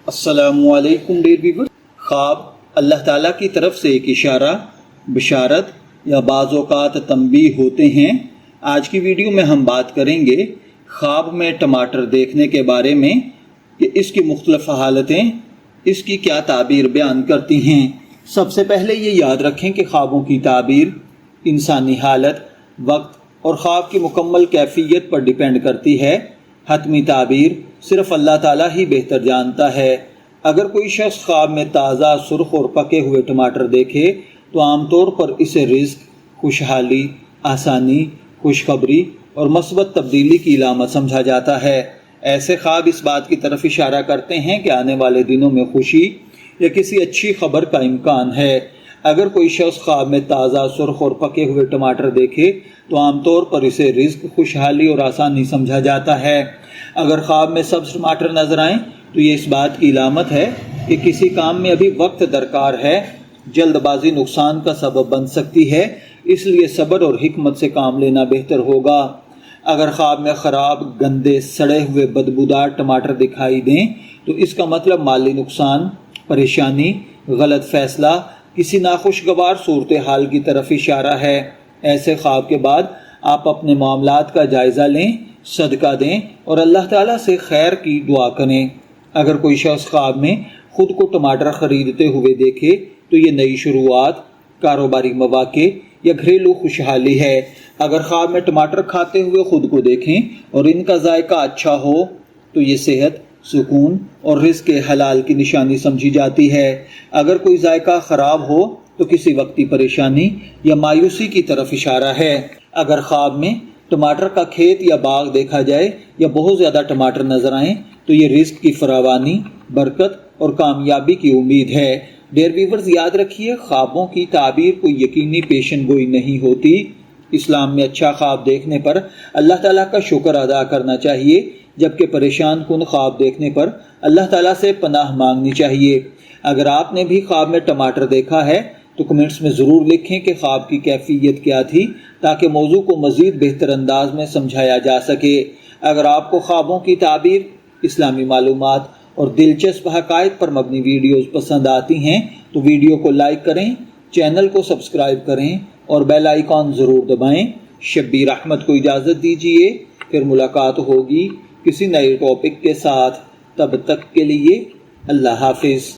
السلام علیکم ڈیئر ویور۔ خواب اللہ تعالیٰ کی طرف سے ایک اشارہ، بشارت یا بعض اوقات تنبیہ ہوتے ہیں۔ آج کی ویڈیو میں ہم بات کریں گے خواب میں ٹماٹر دیکھنے کے بارے میں کہ اس کی مختلف حالتیں اس کی کیا تعبیر بیان کرتی ہیں۔ سب سے پہلے یہ یاد رکھیں کہ خوابوں کی تعبیر انسانی حالت، وقت اور خواب کی مکمل کیفیت پر ڈیپینڈ کرتی ہے۔ حتمی تعبیر صرف اللہ تعالیٰ ہی بہتر جانتا ہے۔ اگر کوئی شخص خواب میں تازہ، سرخ اور پکے ہوئے ٹماٹر دیکھے تو عام طور پر اسے رزق، خوشحالی، آسانی، خوشخبری اور مثبت تبدیلی کی علامت سمجھا جاتا ہے۔ ایسے خواب اس بات کی طرف اشارہ کرتے ہیں کہ آنے والے دنوں میں خوشی یا کسی اچھی خبر کا امکان ہے۔ اگر کوئی شخص خواب میں تازہ، سرخ اور پکے ہوئے ٹماٹر دیکھے تو عام طور پر اسے رزق، خوشحالی اور آسانی سمجھا جاتا ہے۔ اگر خواب میں سبز ٹماٹر نظر آئیں تو یہ اس بات کی علامت ہے کہ کسی کام میں ابھی وقت درکار ہے۔ جلد بازی نقصان کا سبب بن سکتی ہے، اس لیے صبر اور حکمت سے کام لینا بہتر ہوگا۔ اگر خواب میں خراب، گندے، سڑے ہوئے بدبودار ٹماٹر دکھائی دیں تو اس کا مطلب مالی نقصان، پریشانی، غلط فیصلہ، کسی ناخوشگوار صورتحال کی طرف اشارہ ہے۔ ایسے خواب کے بعد آپ اپنے معاملات کا جائزہ لیں، صدقہ دیں اور اللہ تعالیٰ سے خیر کی دعا کریں۔ اگر کوئی شخص خواب میں خود کو ٹماٹر خریدتے ہوئے دیکھے تو یہ نئی شروعات، کاروباری مواقع یا گھریلو خوشحالی ہے۔ اگر خواب میں ٹماٹر کھاتے ہوئے خود کو دیکھیں اور ان کا ذائقہ اچھا ہو تو یہ صحت، سکون اور رزق حلال کی نشانی سمجھی جاتی ہے۔ اگر کوئی ذائقہ خراب ہو تو کسی وقتی پریشانی یا مایوسی کی طرف اشارہ ہے۔ اگر خواب میں ٹماٹر کا کھیت یا باغ دیکھا جائے یا بہت زیادہ ٹماٹر نظر آئیں تو یہ رزق کی فراوانی، برکت اور کامیابی کی امید ہے۔ ڈیئر ویورز، یاد رکھیے، خوابوں کی تعبیر کوئی یقینی پیشن گوئی نہیں ہوتی۔ اسلام میں اچھا خواب دیکھنے پر اللہ تعالیٰ کا شکر ادا کرنا چاہیے، جبکہ پریشان کن خواب دیکھنے پر اللہ تعالیٰ سے پناہ مانگنی چاہیے۔ اگر آپ نے بھی خواب میں ٹماٹر دیکھا ہے تو کمنٹس میں ضرور لکھیں کہ خواب کی کیفیت کیا تھی، تاکہ موضوع کو مزید بہتر انداز میں سمجھایا جا سکے۔ اگر آپ کو خوابوں کی تعبیر، اسلامی معلومات اور دلچسپ حقائق پر مبنی ویڈیوز پسند آتی ہیں تو ویڈیو کو لائک کریں، چینل کو سبسکرائب کریں اور بیل آئیکن ضرور دبائیں۔ شبیر احمد کو اجازت دیجیے، پھر ملاقات ہوگی کسی نئے ٹاپک کے ساتھ۔ تب تک کے لیے اللہ حافظ۔